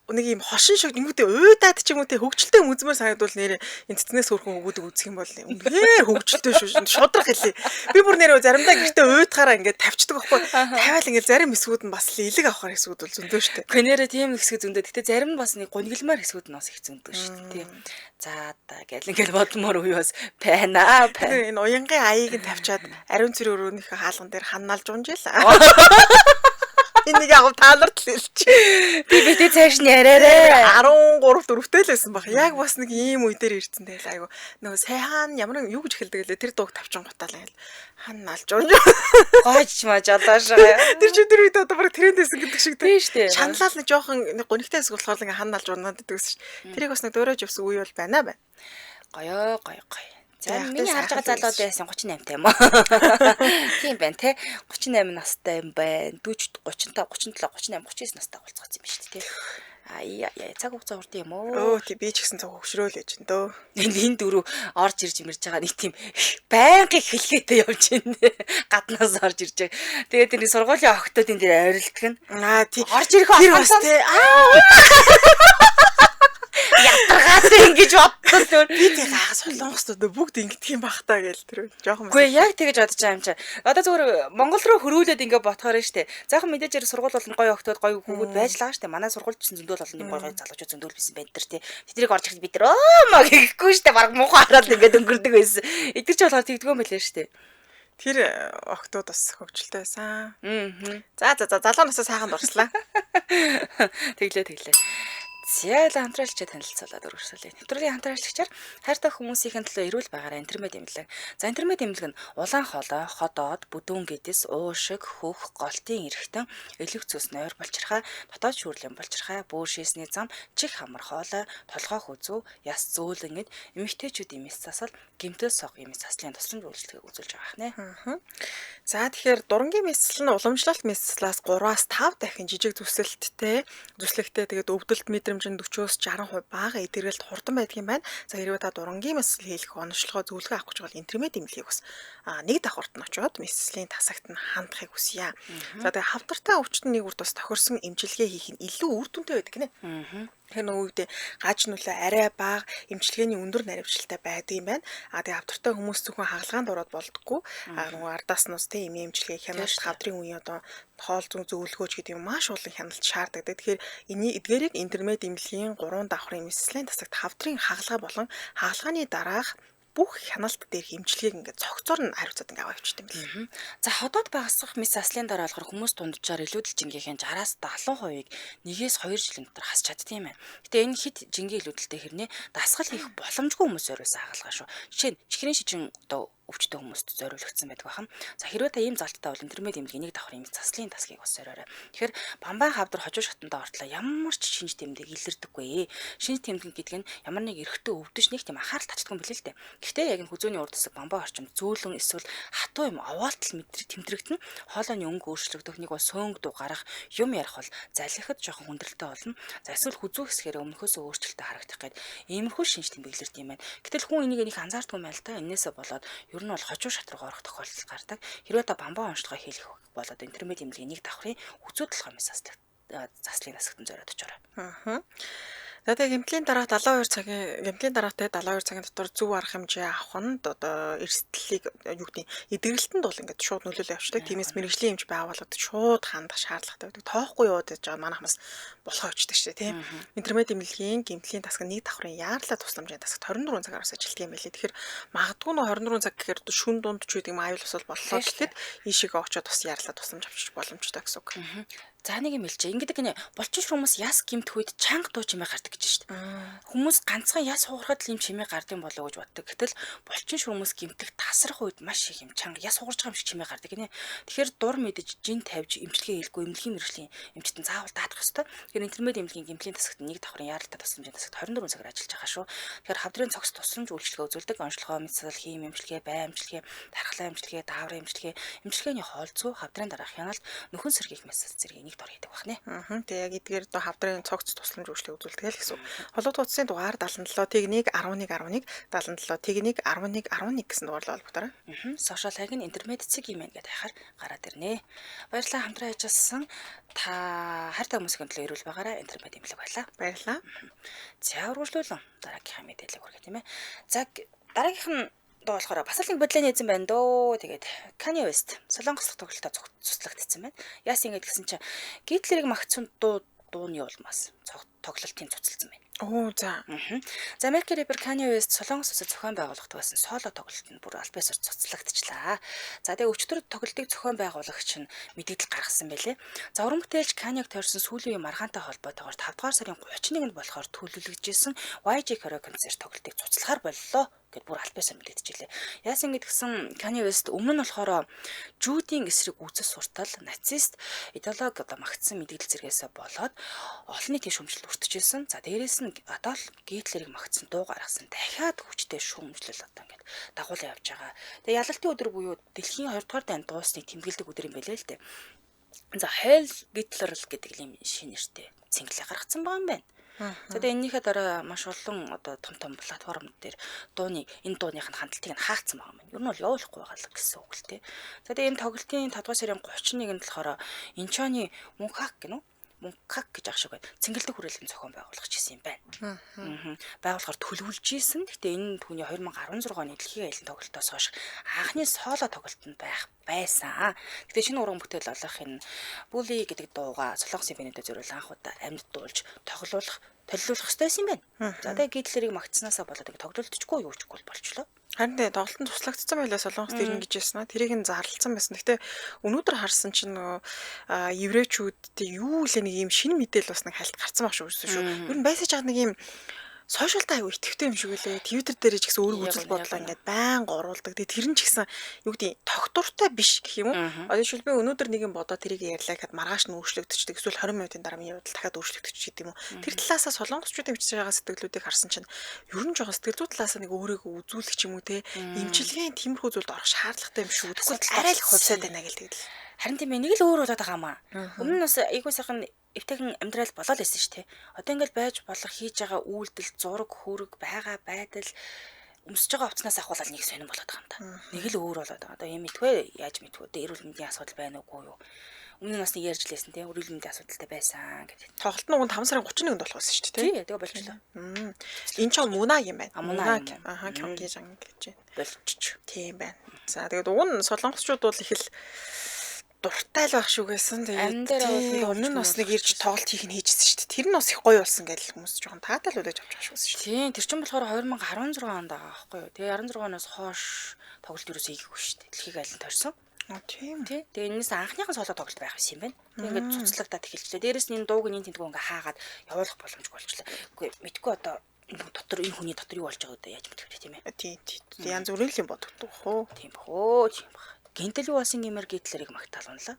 нэг юм хошин шиг юмгүйтэй уйдаад ч юм уу те хөвгчлөлтэй үзмээр санагдвал нэрээ энэ цэцнээс хөрхөн өгөөдөг үзэх юм бол үнээр хөвгчлөлтэй шүү шудрах хэлээ. Би бүр нэрээ заримдаа гэртээ уйдахаараа ингээд тавьчихдаг байхгүй. Тавиал ингээд зарим хэсгүүд нь бас элэг авахар хэсгүүд бол зөндөө шүү дээ. Гэнэрэ тийм хэсэг зөндөө. Гэтэ зарим нь бас нэг гонглмаар хэсгүүд нь бас их зөндөө шүү дээ. За та гэл ингээд бодмоор үе бас байна. Энэ уянгийн аяыг нь тавьчаад ариун цэрэг өрөөнийхөө хаалган дээр ханаалж унжила. Энийг яг тааларт л хэлчих. Би битээ цааш нь яриарэ. 13 4-тэй л байсан баг. Яг бас нэг ийм үе дээр ирсэн тэгэл айгу. Нөгөө сайхан ямар юу гэж хэлдэг лээ. Тэр дууг тавьчин гутаалаа гэл. Ханаалж унж. Гойч маж алаашаа. Тэр ч тэр үед одоо баг трендээсэн гэдэг шиг тийм шүү дээ. Шаналал нэг жоохон нэг гонигтай хэсэг болохоор ингээ ханаалж унаад гэдэг шүү. Тэрийг бас нэг дуурайж явсан үе бол байна. Гоё. За миний харж байгаа залууд байсан 38 тийм үү? Тийм байна те. 38 настай юм байна. 40 35 37 38 39 настай болцгоосон юм биш үү те. Яа цаг хугацаа урд юм уу? Тий би ч гэсэн цаг хөвшрөөл яж дөө. Энэ дөрөв орж ирж имэрж байгаа нэг тийм байнгын хэлхээтэй явж байна. Гаднаас орж ирж байгаа. Тэгээд энэ сургуулийн охтууд энэ дээр ойрлдог нь. Тий орж ирэх бас тий. Ятаргаас ингэж боддоо би тэг солонгоснууд бүгд ингэдэг юм бах та гээл тэр жоохон. Үгүй яг тэгэж бодож байгаа юм чи. Одоо зүгээр Монгол руу хөрүүлээд ингэ бодохоор штэ. Захан мэдээж сургууль болон гоё охтууд гоё хүүгүүд байж л байгаа штэ. Манай сургуульчсан зөндөл болон гоё залуучууд зөндөл бисэн байна тэр тий. Тэдрийг орж ирэхэд бид нар маа гэхгүй штэ. Бараг муухай хараад ингэ өнгөрдөг байсан. Эдгэр ч болохоор тэгдгөө юм байлээ штэ. Тэр охтууд бас хөвгчлөлтэй байсан. За залуу насаа сайхан дурслаа. Тэглээ. Зял хамтрaalчаа танилцуулаад өргөсөлөө. Нэвтрүүлгийн хамтраалагчаар хайртай хүмүүсийн төлөө эрүүл байгаараа интернет эмнэлэг. За интернет эмнэлэг нь улаан хоолой, ходоод, бүдүүн гэдэс, уушиг, хөх, голтын эргэтэн, элэг цус нойр булчирхай, дотоод шүүрлийн булчирхай, бөөр шийсний зам, чих хамар хоолой, толгой хүзүү, яс зөөлөн гэд эмэгтэйчүүд эмээс засал, гэмтээс сог эмээс заслын тусламж үйлчлэгийг үзүүлж байгаа хэрнэ. За тэгэхээр дурангийн мэсэл нь уламжлалт мэслээс 3-аас 5 дахин жижиг зүслэгтэй тэгээд өвдөлт мэдрэмжинд 40-оос 60% бага эдгэрэлт хурдан байдаг юм байна. За хэрвээ та дурангийн мэсэл хийх онцлогоо зөвлөгөө авах гэж бол интернет эмнэлгийг бас нэг давхурт нь очоод мэслийн тасагт нь хандахыг хүсье. За тэгээд хавтартай өвчтөн нэг урд бас тохирсон эмчилгээ хийх нь илүү үр дүнтэй байдаг гинэ. Тэр нөгөөдөө гаж нүлээ арай бага эмчилгээний өндөр наривчлалтай байдаг юм байна. Тэгээ хавтартай хүмүүс зөвхөн хагалгаанд ороод болдоггүй. Нөгөө ардаас нь тийм эмчилгээ хяналт хавдрын үеийн одоо хоол зүүн зөвлөгөөч гэдэг юм маш олон хяналт шаарддаг. Тэгэхээр эдгээрийг интернет эмнэлгийн 3 давхрын мэслийн тасагт хавдрын хагалгаа болон хагалгааны дараах бүх хяналт дээрх эмчилгээг ингээд цогцоор нь хариуцаад ингээд аваа явчихдаг юм байна. За ходоод багасгах мэс заслын дараа болохоор хүмүүс дунджаар илүүдэл жингийнхээ 60-аас 70% нэгээс 2 жилийн дотор хасч чаддаг юм байна. Гэтэ энэ хит жингийн илүүдэлтэй хэрнээ дасгал хийх боломжгүй хүмүүс өрөөсөө хагалгаа шүү. Жишээ нь чихрийн шижин одоо өвчтөе хүмүүст зориулагдсан байдаг бахан. За хэрвээ та ийм залттай бол интермед эмнэлгийн нэг давхар ийм заслын тасгийг бас зориорой. Тэгэхээр бамбай хавдар хожуу шатанда ортлоо ямар ч шинж тэмдэг илэрдэггүй. Шинж тэмдэг гэдэг нь ямар нэг эрэгтэй өвдөж нэг тийм анхаарал татдаггүй юм билээ л дээ. Гэхдээ яг энэ хүзөөний урд хэсэг бамбай орчим зөөлөн эсвэл хатуу юм овоолтол тэмдрэгдэн хоолойны өнгө өөрчлөгдөх, нэг бол сөөнг дуу гарах, юм ярих бол залхихад жоохон хүндрэлтэй болно. За эсвэл хүзүү хэсгээр өмнөхөөсөө өөрчлөлттэй харагдах гээд иймэрхүү шинж тэмдэг илэрдэг юм байна. Гэтэл хүн энийг их анзаардгүй юм байл та. Энээсээ болоод ер нь бол хожуу шат руу орох тохиолдол гардаг. Хэрвээ та бамбай онцлогоо хийх болоод интермед эмнэлгийн нэг давхрын үзүү толгойн заслыг насагтан зориод очоорой. За тэгээ гэмтлийн дараа 72 цагийн гэмтлийн дараа те 72 цагийн дотор зөв арга хэмжээ авах нь одоо эрсдлийг юу гэдэг эдгэрэлтэнд бол ингээд шууд нөлөөлөө явуулдаг. Тиймээс мэрэгжлийн эмч байгууллагад шууд хандах шаардлагатай байдаг. Тоохгүй яваад гэж байгаа манайх бас болохоо очдөг шүү дээ тийм. Интермед эмнэлгийн гэмтлийн тасаг нэг давхрын яарлаа тусламжийн тасагт 24 цагаараас ажилтдаг юм байлээ. Тэгэхээр магадгүй нөө 24 цаг гэхээр шүн дунд ч үгүй юм аюул бас боллоо гэхэд ийшээгээ очиод бас яарлаа тусламж авчиж боломжтой гэсэн үг. За нэг юм хэлчихэ. Ингээд гинэ болчих хүмүүс яс гимт үед чанга дуу чимээ гардаг гэж шүү дээ. Хүмүүс ганцхан яс хугарахад л юм чимээ гардыг болоо гэж боддог. Гэтэл болчин хүмүүс гимтэх тасрах үед маш их юм чанга яс хугарч байгаа юм шиг чимээ гардаг гинэ. Тэгэхээр дур мэдэж жин тавьж эмчилгээ хийлгүй эмнэлгийн мэрэгжлийн эмчтэн заавал даатах ёстой. Тэгэхээр интермед эмнэлгийн гимтлийн тасагт нэг давхрын яаралтай тусламжийн тасагт 24 цагаар ажиллаж байгаа шүү. Тэгэхээр хавдрын цогц тусламж үйлчилгээ үзүүлдэг онцлогоо мэдсэл хийм эмчилгээ, бай эмчилгээ, дархлаа эмчилгээ, дааврын эмчилгээ, эмчилгээний хоолцоо хавдрын дараах хяналт нөхөн сэргийлэх мессеж зэргийг нэг дор хийдэг бахнэ. Тэгээ яг эдгээр одоо хавдрын цогц тусламж үйлчлэг үзүүлдэг л гэсэн. Холбогд утасны дугаар 77 тэг 1 11 11 77 тэг 1 11 11 гэсэн дугаарлал холбогдорой. Сошиал хаяг нь интермед цэг юм ингээд хайхаар гараад ирнэ. Баярлалаа хамтран ажилласан та хайртай хүмүүсийн төлөө ирүүл байгаарай. Интермед эмнэлэг байлаа. Баярлалаа. За үргэлжлүүлэн дараагийнхаа мэдээлэл хүргэх тийм ээ. За дараагийнх нь болохоор бас л нэг бодлооны эзэн байна дөө. Тэгээд Kanye West солонгослох тоглолтоо цуцлагдсан байна. Яас ингэж гэсэн чинь Гитлерийг магтсан дууны улмаас тоглолтын цуцлсан байна. Оо за. За Америк рэпер Kanye West солонгос улсад зохион байгуулалт байсан соло тоглолт нь бүр албаас цуцлагдчихлаа. За тэгээ өчтөр тоглолтыг зохион байгуулагч нь мэдээлэл гаргасан байлээ. За уран бүтээлч Kanye-г тойрсон сүүлийн үеийн маргаантай холбоотойгоор 5 дугаар сарын 31-нд болохоор төлөвлөгдөжсэн YG Karaoke концерт тоглолтыг цуцлахаар боллоо гэд бүр албаас мэдээлжээ. Яасан гэдгсэн Kanye West өмнө нь болохоор Жүүдийн эсрэг үүсэх суртал нацист идеологи одоо магтсан мэдээлэл зэрэгээс болоод олон нийтийн шүүмжлэлд өртөжсэн. За дээрээс нь Адольф Гитлерийг магтсан дуу гаргасан дахиад хүчтэй шүүмжлэл одоо ингээд дагуулсан явж байгаа. Тэгээ ялалтын өдөр буюу дэлхийн 2 дугаар дайнд дуусны тэмдэглэдэг өдөр юм байлээ л дээ. За Heil Hitler гэдэг юм шинэ нэртэй цэнгэлээ гаргацсан байгаа юм байна. За тэгээ энэнийхээ дараа маш олон одоо том платформ дээр энэ дууных нь хандлтыг нь хаагдсан байгаа юм. Ер нь бол явуулахгүй байгаа л гэсэн үг л дээ. За тэгээ энэ тоглолтын 5 дугаар сарын 31-нд болохоор Инчоны Мунхак гэж ах шиг байна. Цэнгэлдэг хүрээлэн зохион байгуулагч гэсэн юм байна. Байгуулахаар төлөвлөж ийсэн. Гэхдээ энэ түүний 2016 оны дэлхийн аялын тоглолтоос хойш анхны соло тоглолт нь байсан. Гэхдээ шинэ уран бүтээл олохын Bully гэдэг дууга солонгосын бэнэдэ зориулсан анх удаа амьд дуулж төлөвлөх ёстой юм байна. За тэгээ Гитлерийг магтснаасаа болоод тоглолтчгүй юу чгүй болчлоо. Харин тэгээ тоглолтод туслагдсан байлаа солонгост ирнэ гэж яснаа. Тэрийг нь зарлалцсан байсан. Гэхдээ өнөөдөр харсан чинь нөгөө еврейчүүдтэй юу л нэг юм шинэ мэдээлэл бас нэг хальт гарцсан байх шүү. Ер нь байсаж байгаа нэг юм сошиалтай аягүй итгэвтэй юм шиг үлээ. Твиттер дээр ч гэсэн өөрийн үзэл бодлоо ингээд байнга оруулдаг. Тэгээ тэр нь ч гэсэн юу гэдэг тогтвортой биш гэх юм уу? Одоо жишээл би өнөөдөр нэг юм бодоод тэрийг ярьлаа гэхэд маргааш нь өөрчлөгдчихдөг. Эсвэл 20 минутын дараа минь явдал дахиад өөрчлөгдчих гэдэг юм уу? Тэр талаасаа солонгосчуудын бичиж байгаа сэтгэлдлүүдийг харсан чинь ер нь жоохон сэтгэл зүй талаасаа нэг өөрийгөө үзүүлэх ч юм уу те. Имчилгээний тиймэрхүү зүйлд орох шаардлагатай юм шүү. Тэгвэл арай л хувьсаад байна гэл тэгэл. Харин тийм ээ, нэг л өөр болоод байгаа юм аа. Өмнө нь бас айгуу сайхан эвтэйхэн амьдрал болоод байсан шүү дээ. Одоо ингээл байж болох хийж байгаа үйлдэл, зураг, хөрөг, байгаа байдал өмсөж байгаа хувцснаас ахуулаад нэг сонирн болоод байгаа юм да. Нэг л өөр болоод байгаа. Одоо юм мэдвэ, яаж мэдвэ? Одоо эрүүл мэндийн асуудал байна уугүй юу? Өмнө нь бас нэг ярьж лээсэн тийм эрүүл мэндийн асуудалтай байсан гэдэг. Тоглолт нь 5 сарын 31-нд болох байсан шүү дээ. Тий, тэгээ болчихлоо. Энэ ч Муна юм байна. Муна. Кёнги жан гэж болчих. Тийм байна. За тэгээд уг нь солонгосчууд бол их л дуртай л байх шүүгээсэн. Тэгээд өмнө нь бас нэг ирж тоглолт хийх нь хийжсэн шүү дээ. Тэр нь бас их гоё болсон гэж хүмүүс жоохон таатай л үлээж авч байгаа шүүсэн шүү дээ. Тийм, тэр чинь болохоор 2016 онд байгаа байхгүй юу? Тэгээ 16 оноос хойш тоглолт юусоо хийгээгүй шүү дээ. Дэлхийг айлын торсон. Тийм. Тэгээ энэс анхныхан соло тоглолт байх байсан юм байна. Тэгээ ингээд цуцлагдаад эхэлчихлээ. Дээрээс нь энэ дууг нь тэнтгүү ингээ хаагаад явуулах боломжгүй болчихлоо. Үгүй мэдгүй одоо дотор энэ хүний дотор юу болж байгааг одоо яаж мэдэх вэ тийм ээ. Тийм. Янз бүрийн л юм бодогдох хөө. Тийм бохоо тийм баг. Гинтэл юу болсон гэмээр гитлэрийг магтаална.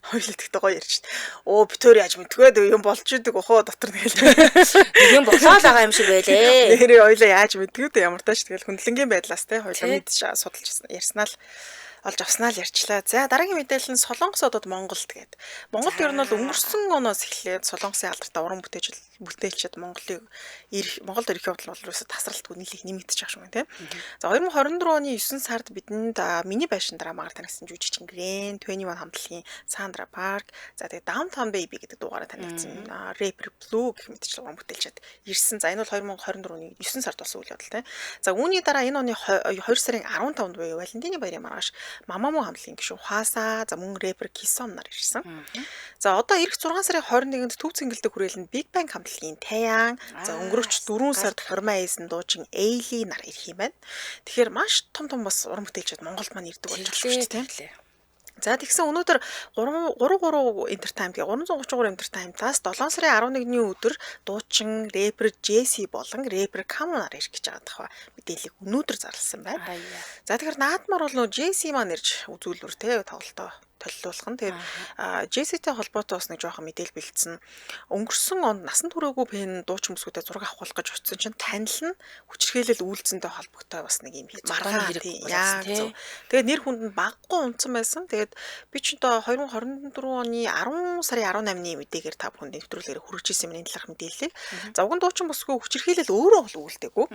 Хоёулаа тэгтээ гоё ярьж. Битүүр яаж мэдвэ юм болж идэг өхөө дотор тэгэл. Юм болоо л байгаа юм шиг байлээ. Нэрээ хоёулаа яаж мэдвэ ямар тааш тэгэл хүндлэнгийн байдлаас те хоёулаа мэдж судалж ярьснаа л олж авснаа л ярьчлаа. За дараагийн мэдээлэл нь Солонгос одод Монголд гээд. Монголд ер нь бол өнгөрсөн оноос эхлээд Солонгосын алдартай уран бүтээлчид Монголыг Монголд ирэх явдал бол ерөөсө тасралтгүй нэлээд нэмэгдэж байгаа юм тийм. За 2024 оны 9 сард бидэнд миний байшин драмаар танигдсан жүжигчин Грэн 21 хамтлагийн Сандра Парк, за тэгээ Downtown Baby гэдэг дугаараар танигдсан Rapper Blue гэх мэтчлэн уран бүтээлчид ирсэн. За энэ бол 2024 оны 9 сард болсон үйл явдал тийм. За үүний дараа энэ оны 2 сарын 15-нд буюу Валентины баярын маргааш Мамамо хамтлагийн гишүүн Хуаса, за мөн рэпер Кисон нар ирсэн. За одоо эх 6 сарын 21-нд төв цэнгэлдэх хүрээлэнд Big Bang хамтлагийн Таян, за өнгөрөгч 4 сард Хурмаа Эйсэн дуучин Эйли нар ирэх юм байна. Тэгэхээр маш том бас уран бүтээлчид Монголд маань ирдэг болж байна шүү дээ. За тэгсэн өнөөдөр 333 Entertainment 333 Entertainment-аас 7 сарын 11-ний өдөр дуучин рэпер Jesse болон рэпер Camo нар ирэх гэж байгаа дах мэдээллийг өнөөдөр зарласан байна. За тэгэхээр наадмаар бол нөө Jesse маань ирж үзүүлбэр те тоглолтоо толилуулах нь. Тэгээд Jesse-тэй холбоотой бас нэг жоохон мэдээлэл бэлдсэн. Өнгөрсөн онд насан туршаагүй пен дуучин бүсгүүдэд зураг авахулах гэж очсон чинь танил нь хүчирхээлэл үйлцэнтэй холбогтой бас нэг юм маргаан тийм. Тэгээд нэр хүнд нь баггүй унтсан байсан. Тэгээд би ч одоо 2024 оны 10 сарын 18-ны мэдээгээр та бүхэнд нэвтрүүлгээр хүргэж ирсэн юм энэ талаарх мэдээллийг. За уг нь дуучин бүсгүй хүчирхээлэл өөрөө бол үүлдээгүй.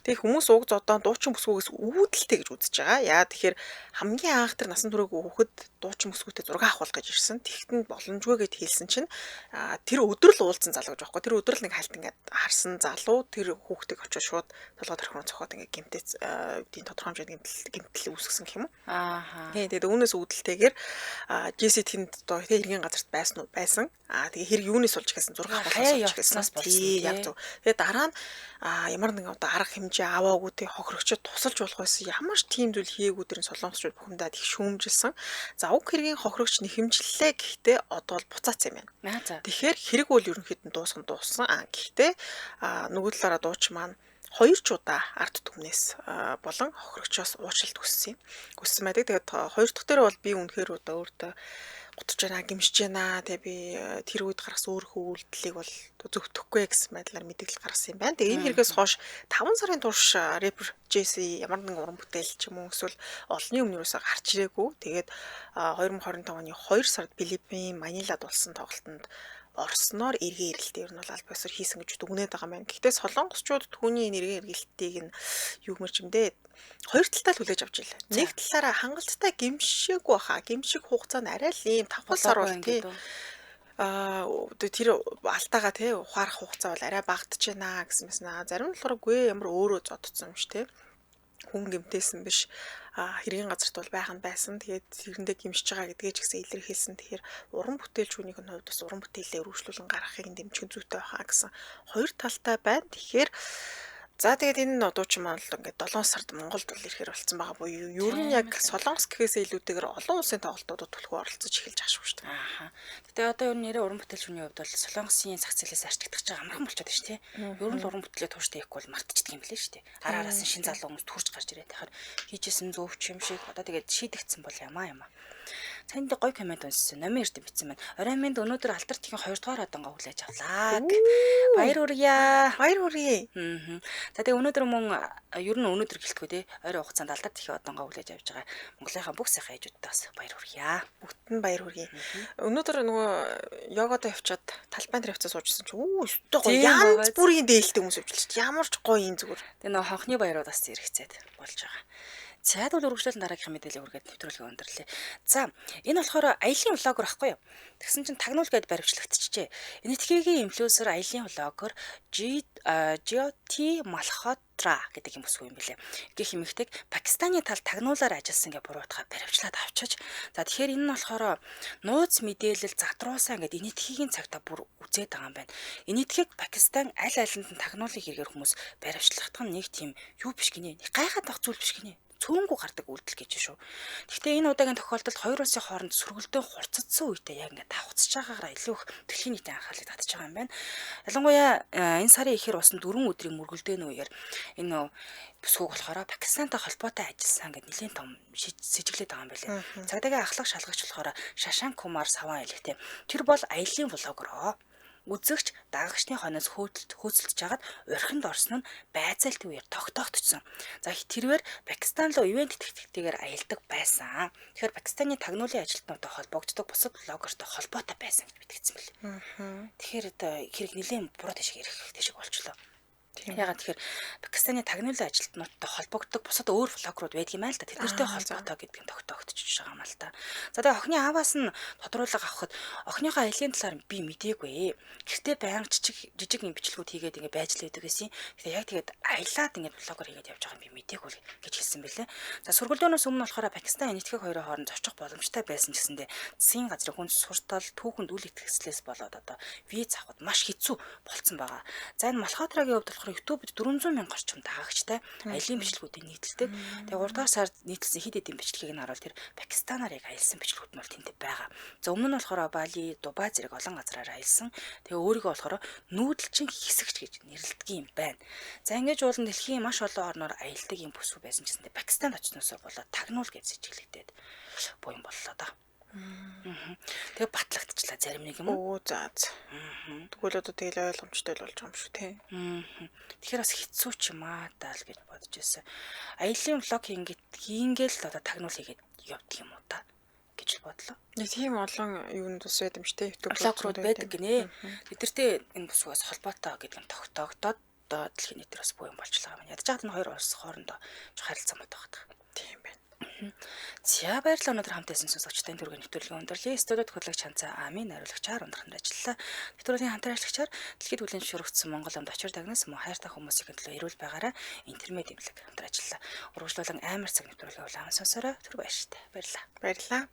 Тэгээд хүмүүс уг зодоо дуучин бүсгүйгээс үүдэлтэй гэж үзэж байгаа. Яа тэгэхээр хамгийн анх тэр насан туршаагүй хүүхэд дуучин бүсгүүтэй зураг авах гэж ирсэн. Тэгтэн боломжгүй гэд хэлсэн чинь тэр өдөр л уулзсан залуу гэж байхгүй. Тэр өдөр л нэг хальт ингээд харсан залуу тэр хүүхдийг очиж шууд толгой төрхөн цохоод ингээд гимтээ эдийн тодорхой хэмжээний гимтэл үүсгэсэн гэх юм уу. Тэгээд үүнээс үүдэлтэйгээр Jesse тэнд одоо хэргийн газарт байсан. Тэгээ хэрэг юунес болж гэсэн зураг авах болж гэсэн. Яг зөв. Тэгээ дараа нь ямар нэгэн одоо арга хэмжээ аваагүй тий хохирогчод тусалж болох байсан. Ямар ч тийм зүйл хийгээгүй тэр солонгосчууд бухимдаад их шүүмжилсэн. За уг хэргийн хохирогч нэхэмжлээ гэхдээ одоо бол буцаацсан юм байна. Тэгэхээр хэрэг бол ерөнхийдөө дууссан. Гэхдээ нөгөө талаараа дууч маань 2 ч удаа ард түмнээс болон хохирогчоос уучлалт хүссэн байдаг. Тэгээд 2 дахь дээр бол би үнэхээр одоо өөртөө гутж байна, гимшиж байна. Тэгээ би тэр үед гаргасан өөрийнхөө үйлдэлийг бол зөвтөхгүй гэсэн байдлаар мэдээлэл гаргасан юм байна. Тэгээ энэ хэрэгээс хойш 5 сарын турш рэпер Jesse ямар нэгэн уран бүтээл ч юм уу эсвэл олонний өмнөөсөө гарч ирээгүй. Тэгээд 2025 оны 2 сард Филиппин Манилад болсон тоглолтод орсноор эргээ эргэлтээ ер нь бол аль босоор хийсэн гэж дүгнээд байгаа юм. Гэхдээ солонгосчууд түүний эргээ эргэлтийг нь юу мэрч юм дээ. 2 талтай л хүлээж авч илээ. Нэг талаараа хангалттай гимшээгүй баха. Гимшиг хугацаа нь арай л ийм 5 сар бол тий. Тэр алтаага тий ухаарах хугацаа бол арай багдаж байна гэсэн мэснэ. Зарим нь болохоор үгүй ямар өөрөө зодцсон юм ш тий. Хүн гэмтээсэн биш. Хэргийн газарт бол байханд байсан. Тэгээд тэрэндээ гимшиж байгаа гэдгээ ч гэсэн илэрхийлсэн. Тэгэхээр уран бүтээлч хүнийх нь хувьд бас уран бүтээлээ өргөжлүүлэн гаргахыг дэмжих зүйтэй байхаа гэсэн 2 талтай байна. Тэгэхээр за тэгээд энэ дуучин маань л ингээд 7 сард Монголд бол ирэхээр болсон байгаа буюу ер нь яг Солонгос гэхээсээ илүүтэйгээр олон улсын тоглолтуудад төлхөө оролцож эхэлж байгаа шүү дээ. Тэгтээ одоо ер нь нэрээ уран бүтээлч хүний хувьд бол Солонгосын зах зээлээс арчигдах гэж амархан болчиход байна шүү дээ. Ер нь уран бүтээлээ тууштай ихгүй бол мартчихдаг юм билээ шүү дээ. Араас нь шин залуу хүмүүс төрж гарч ирээд тэгэхээр хийжсэн зөвч юм шиг одоо тэгээд шийдэгдсэн бол ямаа. Санд гой комент унссан. Номын эрдэ бичсэн байна. Оройн минь өнөөдөр Алтартгийн 2 дугаар одонгаа хүлээж авлаа. Баяр хүргье. Баяр хүргье. За тэгээ өнөөдөр мөн ер нь өнөөдөр гэлтгүй те ойрын хугацаанд Алтартгийн одонгаа хүлээж авч байгаа Монголынхаа бүх сайхан ээжүүдтэй бас баяр хүргье. Бүгд нь баяр хүргье. Өнөөдөр нөгөө йогадо явчаад талбайн дээр явцаа суужсэн чи өстой гоё янз бүрийн дээлтэй хүмүүс явж байна. Ямар ч гоё юм зүгээр. Тэгээ нөгөө хонхны баярууд бас зэрэгцээд болж байгаа. Цаад бол үргэлжлэл дараагийн мэдээлэл үргээд нэвтрүүлгээ өндөрлөө. За, энэ болохоор аялын влогер ахгүй юу? Тэгсэн чинь тагнуул гээд баримтлагдчихжээ. Энэтхэгийн инфлюенсер аялын влогер GOT Малхотра гэдэг юм бүсгүй юм билээ. Гэх эмэгтэйг Пакистаны талд тагнуулаар ажилласан гэж буруутгаа баримтлаад авчиж. За тэгэхээр энэ нь болохоор нууц мэдээлэл задруулсан гэдэг энэтхэгийн цагтаа бүр үзээд байгаа юм байна. Энэтхэг Пакистан аль алинд нь тагнуулын хэрэгээр хүмүүс баримтлахдах нь нэг тийм юу биш гинэ. Гайхаад байх зүйл биш гинэ. цөөнгүй гардаг үйлдэл гэж шүү. Гэхдээ энэ удаагийн тохиолдолд хоёр улсын хооронд сөргөлдөө хурцдсан үедээ яг ингээд давхцаж байгаагаараа илүү их дэлхийн нийтийн анхаарлыг татж байгаа юм байна. Ялангуяа энэ сарын ихэр усан 4 өдрийн мөргөлдөөний үеэр энэ бүсгүйг болохоор Пакистантай холбоотой ажилласан гэдэг нэлийн том сэжиглээд байгаа юм байна. Цагдаагийн ахлах шалгагч болохоор Шашан Кумар Саван хэлэхдээ тэр бол аялын влогероо үзэгч дагагчны хойноос хөөцөлдөж хагаад урхинд орсон нь байцаалтын үеэр тогтоогдсон. За тэрвэр Пакистан руу ивент итгэгчдээр аялдаг байсан. Тэгэхээр Пакистаны тагнуулын ажилтнуудтай холбогддог бусад блогертой холбоотой байсан гэж мэдгдсэн мэл. Тэгэхээр одоо хэрэг нэлийн буруу тишиг болчлоо. Ягаад тэгэхээр Пакистаны тагнуулын ажилтнуудтай холбогддог бусад өөр блогерууд байдаг юм аа л да. Тэднэртэй холбоотой гэдэг нь тогтоогдчихж байгаа юм л да. За тэгээ охины ааваас нь тодруулга авахд охиныхоо аялын талаар би мдээгүй. Гэртээ байнга жижиг юм бичлэгүүд хийгээд ингэ байж л байдаг гэсэн. Тэгээ яг тэгээд аялаад ингэ блогер хийгээд явж байгаа юм би мдээгүй гэж хэлсэн бэлээ. За сургалтынаас өмнө болохоор Пакистан энэтхэг хоёрын хооронд зочих боломжтой байсан гэсэндээ засгийн газрын хүнд суртал түүхэнд үл итгэслээс болоод одоо виз авахд маш хэцүү болцсон байгаа. За энэ Малхатрагийн хувьд болохоор YouTube-д 400 мянга орчим дагагчтай аялын бичлэгүүдийг нийтэлдэг. Тэгээ 3 дахь сард нийтэлсэн хэд хэдийн бичлэгийг нь харуул тэр Пакистанаар яг аялсан бичлэгүүд нь бол тэнд байгаа. За өмнө нь болохоор Бали, Дубай зэрэг олон газраар аялсан. Тэгээ өөрийгөө болохоор нүүдэлчин хэсэгч гэж нэрлэдэг юм байна. За ингэж уулын дэлхийн маш олон орноор аялдаг юм бүсгүй байсан гэсэндээ Пакистанд очсноосоо болоод тагнуул гэж сэжиглэгдээд буян боллоо да. Тэгээ батлагдчихлаа зарим нэг юм уу? За. Тэгвэл одоо тэгэл ойлгомжтой л болж байгаа юм шүү тий. Тэгэхээр бас хэцүү ч юм аа даа л гэж бодож байсан. Аялын влог хийнгээл одоо тагнуул хийгээд явдаг юм уу та гэж бодлоо. Нэг тийм олон юунд ус байд юм шүү тий. YouTube блогерууд байдаг гинэ. Тэдэртэй энэ бүсгээс холбоотой гэдэг нь тогтоогдоод одоо дэлхийн нийтээр бас буян болчихлоо юм. Ядаж хаад нь хоёр улс хоорондоо харилцаа мод байгаа. Тийм байна. За баярлалаа өнөөдөр хамт байсан сонсогчдын түргэн нэвтрүүлгийн өндөрлөе. Студиуд хөтлөгч Ханцаа Амийн хариулагчаар ундраханд ажиллалаа. Нэвтрүүлгийн хамтран ажиллагчаар дэлхийд хүлээн зөвшөөрөгдсөн Монгол амд очир дагнаас мөн хайртай хүмүүсийн төлөө эрүүл байгаараа интернет имлэг хамтран ажиллалаа. Урагшлуулан амар цаг нэвтрүүлгээ улаан сонсороо түр баяртай. Баярлалаа. Баярлалаа.